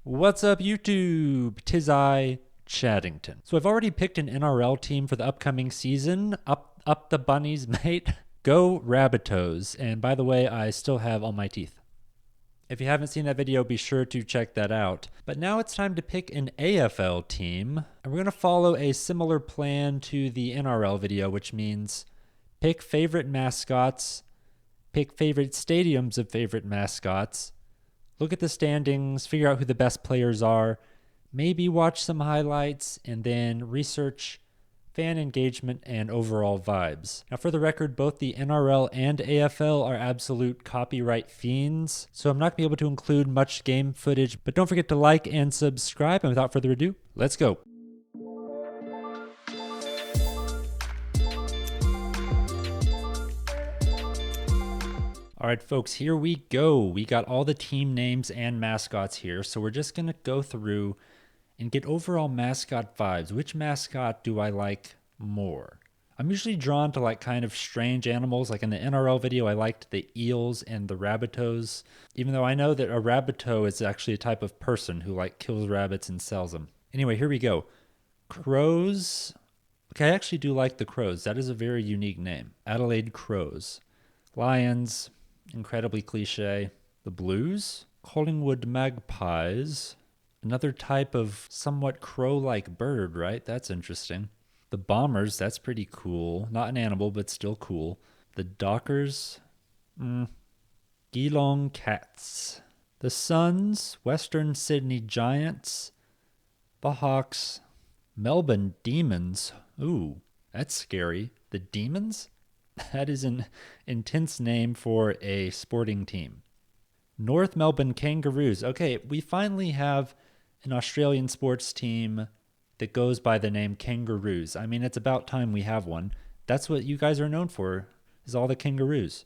What's up, YouTube? 'Tis I, Chaddington. So I've already picked an NRL team for the upcoming season. Up the bunnies, mate. Go Rabbitohs. And by the way, I still have all my teeth. If you haven't seen that video, be sure to check that out. But now it's time to pick an AFL team. And we're going to follow a similar plan to the NRL video, which means pick favorite mascots, pick favorite stadiums of favorite mascots, look at the standings, figure out who the best players are, maybe watch some highlights, and then research fan engagement and overall vibes. Now, for the record, both the NRL and AFL are absolute copyright fiends, so I'm not going to be able to include much game footage, but don't forget to like and subscribe. And without further ado, let's go. All right, folks, here we go. We got all the team names and mascots here, so we're just going to go through and get overall mascot vibes. Which mascot do I like more? I'm usually drawn to like kind of strange animals. Like in the NRL video, I liked the eels and the Rabbitohs, even though I know that a Rabbitoh is actually a type of person who like kills rabbits and sells them. Anyway, here we go. Crows. Okay, I actually do like the Crows. That is a very unique name. Adelaide Crows. Lions. Incredibly cliche. The Blues, Collingwood Magpies, another type of somewhat crow-like bird, right? That's interesting. The Bombers, that's pretty cool. Not an animal, but still cool. The Dockers, Geelong Cats. The Suns, Western Sydney Giants. The Hawks, Melbourne Demons. Ooh, that's scary. The Demons? That is an intense name for a sporting team. North Melbourne Kangaroos. Okay, we finally have an Australian sports team that goes by the name Kangaroos. I mean, it's about time we have one. That's what you guys are known for, is all the Kangaroos.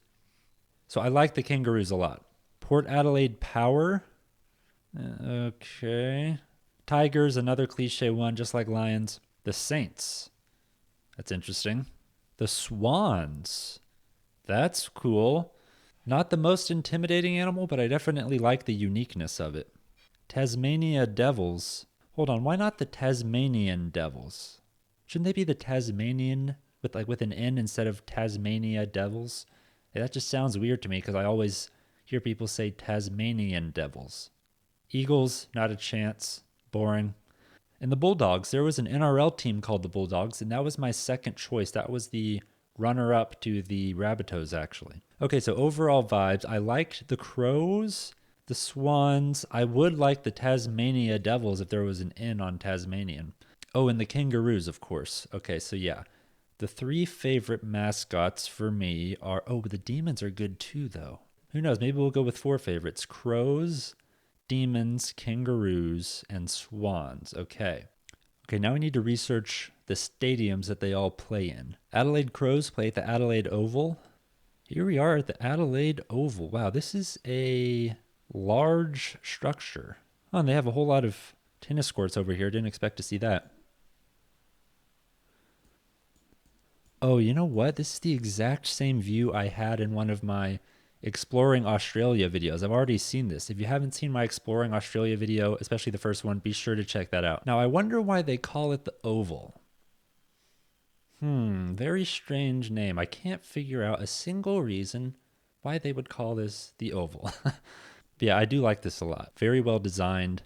So I like the Kangaroos a lot. Port Adelaide Power. Okay. Tigers, another cliche one, just like Lions. The Saints. That's interesting. The Swans. That's cool. Not the most intimidating animal, but I definitely like the uniqueness of it. Tasmania Devils. Hold on, why not the Tasmanian Devils? Shouldn't they be the Tasmanian with an N instead of Tasmania Devils? Hey, that just sounds weird to me because I always hear people say Tasmanian Devils. Eagles, not a chance. Boring. And the Bulldogs, there was an NRL team called the Bulldogs, and that was my second choice. That was the runner-up to the Rabbitohs, actually. Okay, so overall vibes, I liked the Crows, the Swans. I would like the Tasmania Devils if there was an N on Tasmanian. Oh, and the Kangaroos, of course. Okay, so yeah. The three favorite mascots for me are... Oh, the Demons are good too, though. Who knows? Maybe we'll go with four favorites. Crows, Demons, Kangaroos, and Swans. Okay, now we need to research the stadiums that they all play in. Adelaide Crows play at the Adelaide Oval. Here we are at the Adelaide Oval. Wow, this is a large structure. Oh, and they have a whole lot of tennis courts over here. Didn't expect to see that. Oh, you know what? This is the exact same view I had in one of my Exploring Australia videos. I've already seen this. If you haven't seen my Exploring Australia video, especially the first one, be sure to check that out. Now, I wonder why they call it the Oval. Very strange name. I can't figure out a single reason why they would call this the Oval. But yeah, I do like this a lot. Very well designed.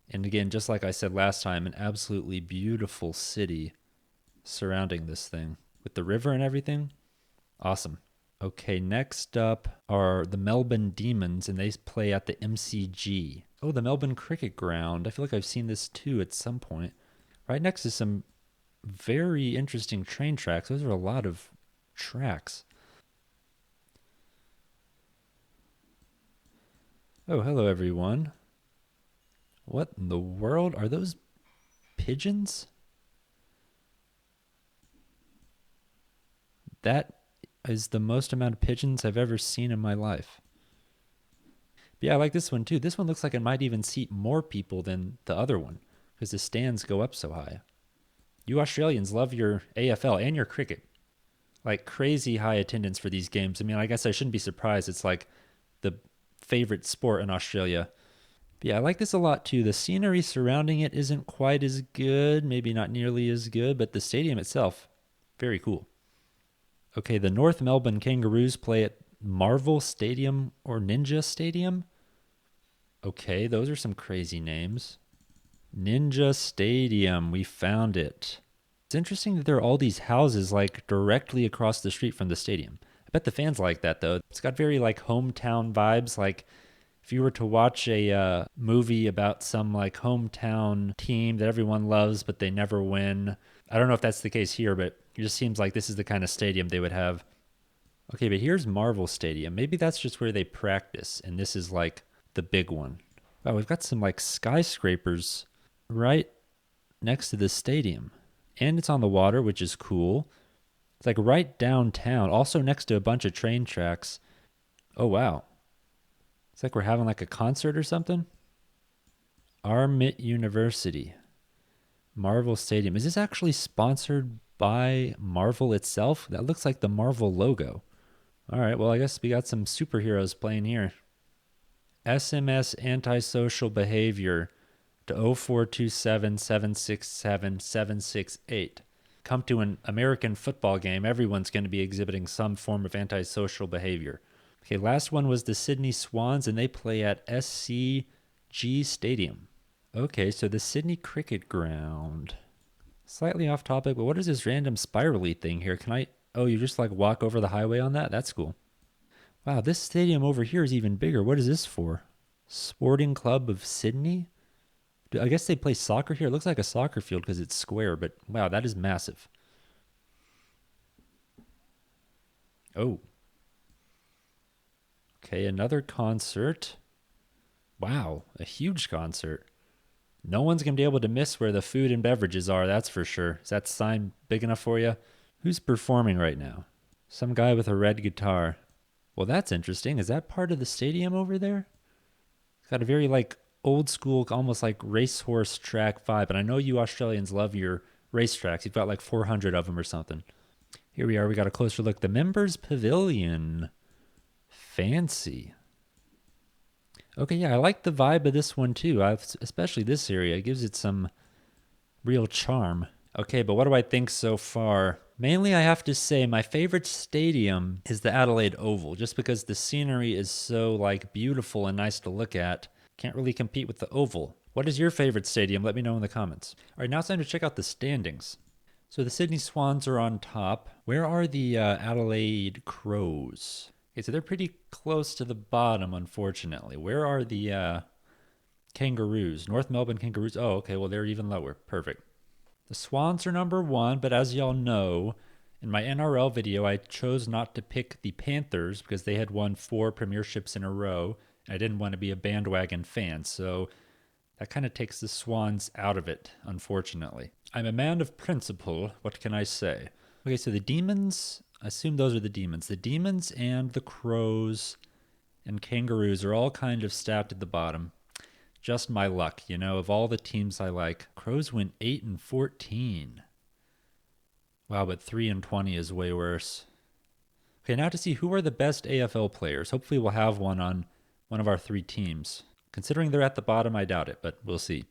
And again, just like I said last time, an absolutely beautiful city surrounding this thing with the river and everything. Awesome. Okay, next up are the Melbourne Demons, and they play at the MCG. Oh, the Melbourne Cricket Ground. I feel like I've seen this too at some point. Right next to some very interesting train tracks. Those are a lot of tracks. Oh, hello everyone. What in the world? Are those pigeons? That is the most amount of pigeons I've ever seen in my life. But yeah, I like this one too. This one looks like it might even seat more people than the other one because the stands go up so high. You Australians love your AFL and your cricket. Like crazy high attendance for these games. I mean, I guess I shouldn't be surprised. It's like the favorite sport in Australia. But Yeah, I like this a lot too. The scenery surrounding it isn't quite as good, maybe not nearly as good, but the stadium itself, very cool. Okay, the North Melbourne Kangaroos play at Marvel Stadium or Ninja Stadium. Okay, those are some crazy names. Ninja Stadium, we found it. It's interesting that there are all these houses like directly across the street from the stadium. I bet the fans like that though. It's got very like hometown vibes. Like if you were to watch a movie about some like hometown team that everyone loves but they never win. I don't know if that's the case here, but it just seems like this is the kind of stadium they would have. Okay, but here's Marvel Stadium. Maybe that's just where they practice, and this is like the big one. Wow, we've got some like skyscrapers right next to this stadium. And it's on the water, which is cool. It's like right downtown, also next to a bunch of train tracks. Oh, wow. It's like we're having like a concert or something. Armit University. Marvel Stadium. Is this actually sponsored by Marvel itself? That looks like the Marvel logo. All right, well, I guess we got some superheroes playing here. SMS antisocial behavior to 0427-767-768. Come to an American football game. Everyone's going to be exhibiting some form of antisocial behavior. Okay, last one was the Sydney Swans, and they play at SCG Stadium. Okay, so the Sydney Cricket Ground. Slightly off topic, but what is this random spirally thing here? Can I... Oh, you just like walk over the highway on that? That's cool. Wow, this stadium over here is even bigger. What is this for? Sporting Club of Sydney? I guess they play soccer here. It looks like a soccer field because it's square, but wow, that is massive. Oh. Okay, another concert. Wow, a huge concert. No one's going to be able to miss where the food and beverages are, that's for sure. Is that sign big enough for you? Who's performing right now? Some guy with a red guitar. Well, that's interesting. Is that part of the stadium over there? It's got a very like old school, almost like racehorse track vibe. And I know you Australians love your racetracks. You've got like 400 of them or something. Here we are. We got a closer look. The Members Pavilion. Fancy. Okay, yeah, I like the vibe of this one too. Especially this area. It gives it some real charm. Okay, but what do I think so far? Mainly, I have to say my favorite stadium is the Adelaide Oval, just because the scenery is so like beautiful and nice to look at. Can't really compete with the Oval. What is your favorite stadium? Let me know in the comments. All right, now it's time to check out the standings. So the Sydney Swans are on top. Where are the Adelaide Crows? Okay, so they're pretty close to the bottom, unfortunately. Where are the Kangaroos? North Melbourne Kangaroos. Oh, okay, well, they're even lower. Perfect. The Swans are number 1, but as y'all know, in my NRL video, I chose not to pick the Panthers because they had won 4 premierships in a row. And I didn't want to be a bandwagon fan, so that kind of takes the Swans out of it, unfortunately. I'm a man of principle. What can I say? Okay, so the Demons, I assume those are the Demons. The Demons and the Crows and Kangaroos are all kind of stacked at the bottom. Just my luck, you know, of all the teams I like. Crows went 8-14. Wow, but 3-20 is way worse. Okay, now to see who are the best AFL players. Hopefully we'll have one on one of our 3 teams. Considering they're at the bottom, I doubt it, but we'll see.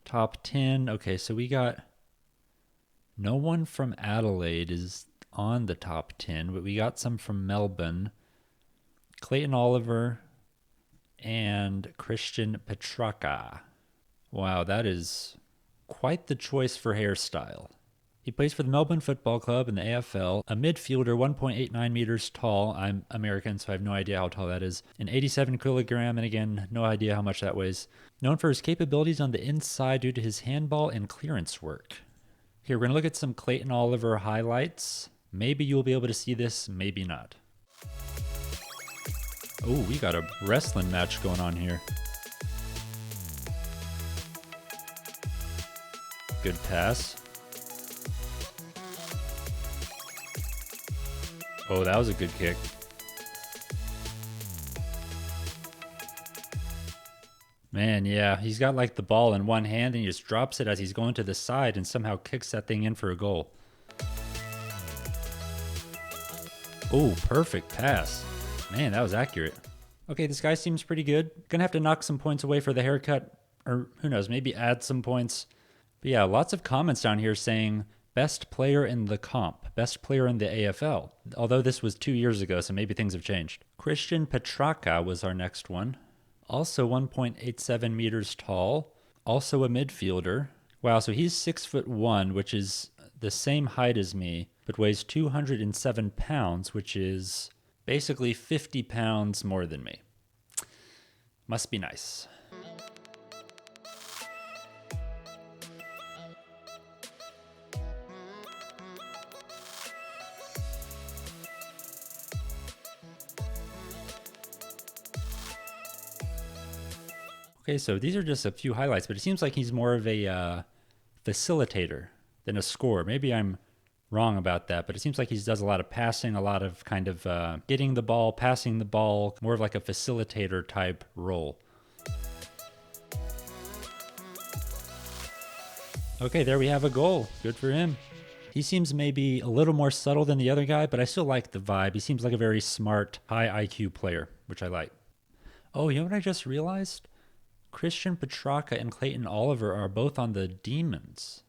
Top 10. Okay, so we got... No one from Adelaide is on the top 10, but we got some from Melbourne. Clayton Oliver and Christian Petracca. Wow, that is quite the choice for hairstyle. He plays for the Melbourne Football Club in the AFL, a midfielder 1.89 meters tall. I'm American, so I have no idea how tall that is. An 87 kilogram, and again, no idea how much that weighs. Known for his capabilities on the inside due to his handball and clearance work. Here, we're going to look at some Clayton Oliver highlights. Maybe you'll be able to see this, maybe not. Oh, we got a wrestling match going on here. Good pass. Oh, that was a good kick. Man, yeah, he's got like the ball in one hand and he just drops it as he's going to the side and somehow kicks that thing in for a goal. Oh, perfect pass. Man, that was accurate. Okay, this guy seems pretty good. Gonna have to knock some points away for the haircut, or who knows, maybe add some points. But yeah, lots of comments down here saying best player in the comp, best player in the AFL. Although this was 2 years ago, so maybe things have changed. Christian Petracca was our next one. Also 1.87 meters tall. Also a midfielder. Wow, so he's 6'1", which is the same height as me, but weighs 207 pounds, which is basically 50 pounds more than me. Must be nice. Okay, so these are just a few highlights, but it seems like he's more of a facilitator than a scorer. Maybe I'm wrong about that, but it seems like he does a lot of passing, a lot of kind of getting the ball, passing the ball, more of like a facilitator type role. Okay, there we have a goal. Good for him. He seems maybe a little more subtle than the other guy, but I still like the vibe. He seems like a very smart, high IQ player, which I like. Oh, you know what I just realized? Christian Petracca and Clayton Oliver are both on the Demons.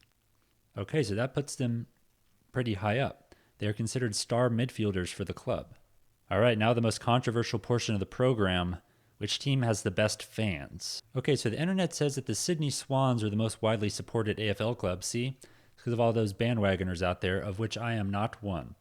Okay, so that puts them pretty high up. They are considered star midfielders for the club. All right, now the most controversial portion of the program. Which team has the best fans? Okay, so the internet says that the Sydney Swans are the most widely supported AFL club. See? Because of all those bandwagoners out there, of which I am not one.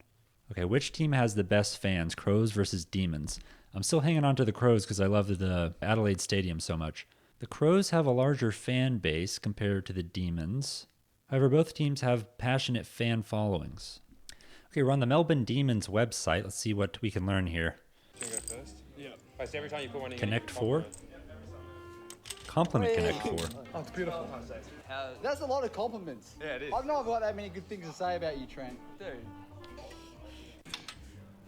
Okay, which team has the best fans? Crows versus Demons. I'm still hanging on to the Crows because I love the Adelaide Stadium so much. The Crows have a larger fan base compared to the Demons. However, both teams have passionate fan followings. Okay, we're on the Melbourne Demons website. Let's see what we can learn here. Can you go first? Yeah. So every time you put one in, Connect 4? Compliment Connect 4. Oh, it's beautiful. That's a lot of compliments. Yeah, it is. I don't know if I've got that many good things to say about you, Trent. Dude.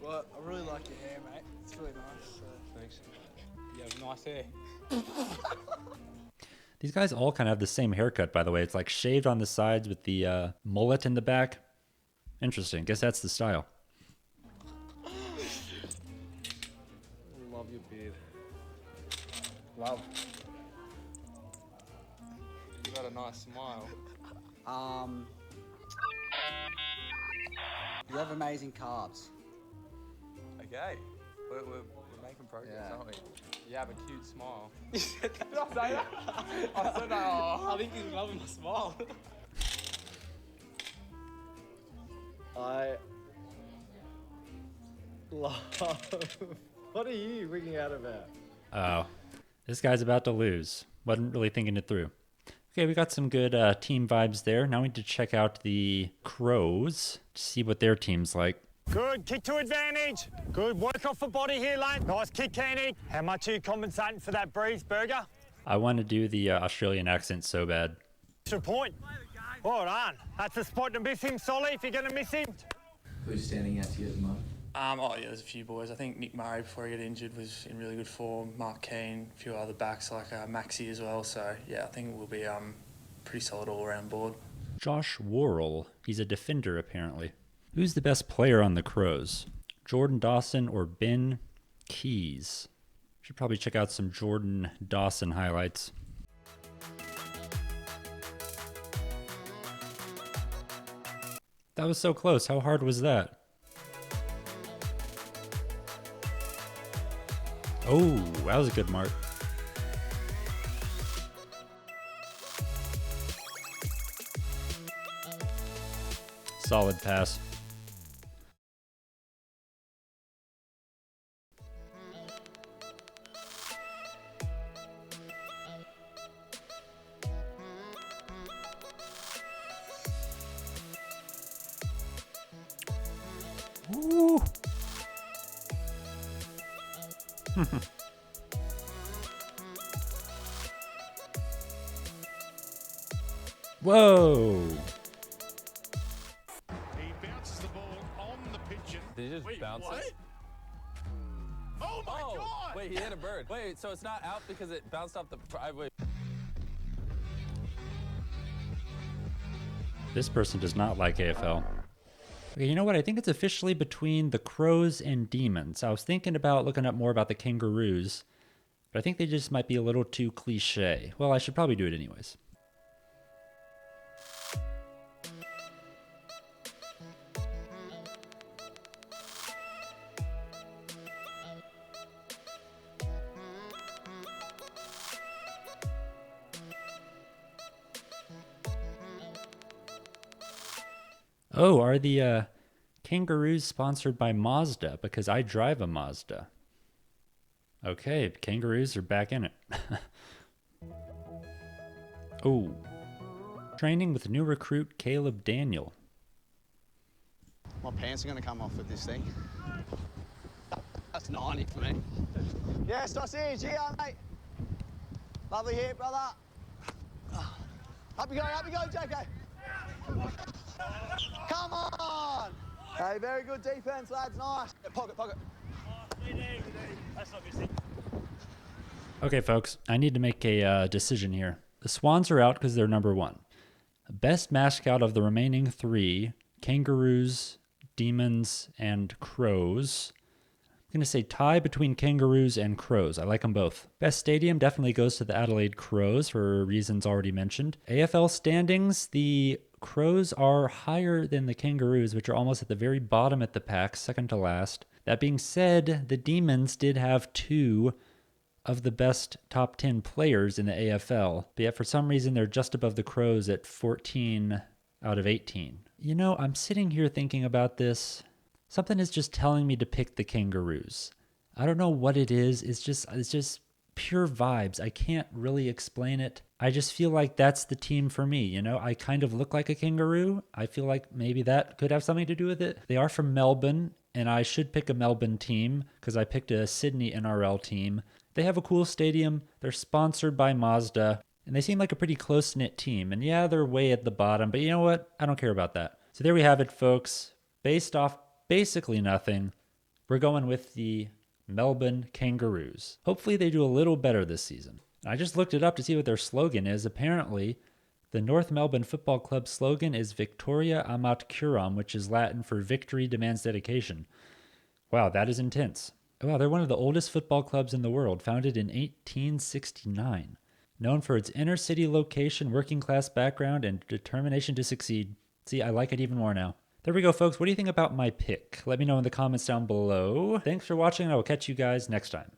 Well, I really like your hair, mate. It's really nice. Thanks. You have nice hair. These guys all kind of have the same haircut, by the way. It's like shaved on the sides with the mullet in the back. Interesting. Guess that's the style. Love your beard. Love. You got a nice smile. You have amazing calves. Okay. We're making progress, Yeah. aren't we? You have a cute smile. I said that. I think he's loving my smile. I love. What are you wigging out about? Oh, this guy's about to lose. Wasn't really thinking it through. Okay, we got some good team vibes there. Now we need to check out the Crows to see what their team's like. Good, kick to advantage. Good, work off the body here, lane. Nice kick, Kenny. How much are you compensating for that breeze burger? I want to do the Australian accent so bad. To point. Well done. That's a spot to miss him, Solly, if you're going to miss him. Who's standing out to you at the moment? There's a few boys. I think Nick Murray, before he got injured, was in really good form. Mark Keane, a few other backs like Maxi as well. So, yeah, I think we'll be pretty solid all-around board. Josh Worrell. He's a defender, apparently. Who's the best player on the Crows? Jordan Dawson or Ben Keys? Should probably check out some Jordan Dawson highlights. That was so close. How hard was that? Oh, that was a good mark. Solid pass. Woo. Whoa. He bounces the ball on the pigeon. Did he just bounce it? Oh my God! Wait, he hit a bird. Wait, so it's not out because it bounced off the driveway. This person does not like AFL. Okay, you know what? I think it's officially between the Crows and Demons. I was thinking about looking up more about the Kangaroos, but I think they just might be a little too cliche. Well, I should probably do it anyways. Oh, are the Kangaroos sponsored by Mazda? Because I drive a Mazda. Okay, Kangaroos are back in it. Oh. Training with new recruit Caleb Daniel. My pants are going to come off with this thing. That's 90 for me. Yeah, sausage, yeah, mate. Lovely hit, brother. Up you go, Jacko. Come on! Hey, very good defense, lads. Nice. Yeah, pocket. That's not missing. Okay, folks, I need to make a decision here. The Swans are out because they're number 1. Best mascot of the remaining 3, Kangaroos, Demons, and Crows. I'm going to say tie between Kangaroos and Crows. I like them both. Best stadium definitely goes to the Adelaide Crows for reasons already mentioned. AFL standings, the Crows are higher than the Kangaroos, which are almost at the very bottom at the pack, second to last. That being said, the Demons did have 2 of the best top 10 players in the AFL, but yet for some reason they're just above the Crows at 14 out of 18. You know, I'm sitting here thinking about this. Something is just telling me to pick the Kangaroos. I don't know what it is. It's just pure vibes. I can't really explain it. I just feel like that's the team for me, you know? I kind of look like a kangaroo. I feel like maybe that could have something to do with it. They are from Melbourne, and I should pick a Melbourne team because I picked a Sydney NRL team. They have a cool stadium. They're sponsored by Mazda, and they seem like a pretty close-knit team. And yeah, they're way at the bottom, but you know what? I don't care about that. So there we have it, folks. Based off basically nothing, we're going with the Melbourne Kangaroos. Hopefully they do a little better this season. I just looked it up to see what their slogan is. Apparently, the North Melbourne Football Club slogan is Victoria Amat Curam, which is Latin for victory demands dedication. Wow, that is intense. Wow, they're one of the oldest football clubs in the world, founded in 1869. Known for its inner city location, working class background, and determination to succeed. See, I like it even more now. There we go, folks. What do you think about my pick? Let me know in the comments down below. Thanks for watching, and I will catch you guys next time.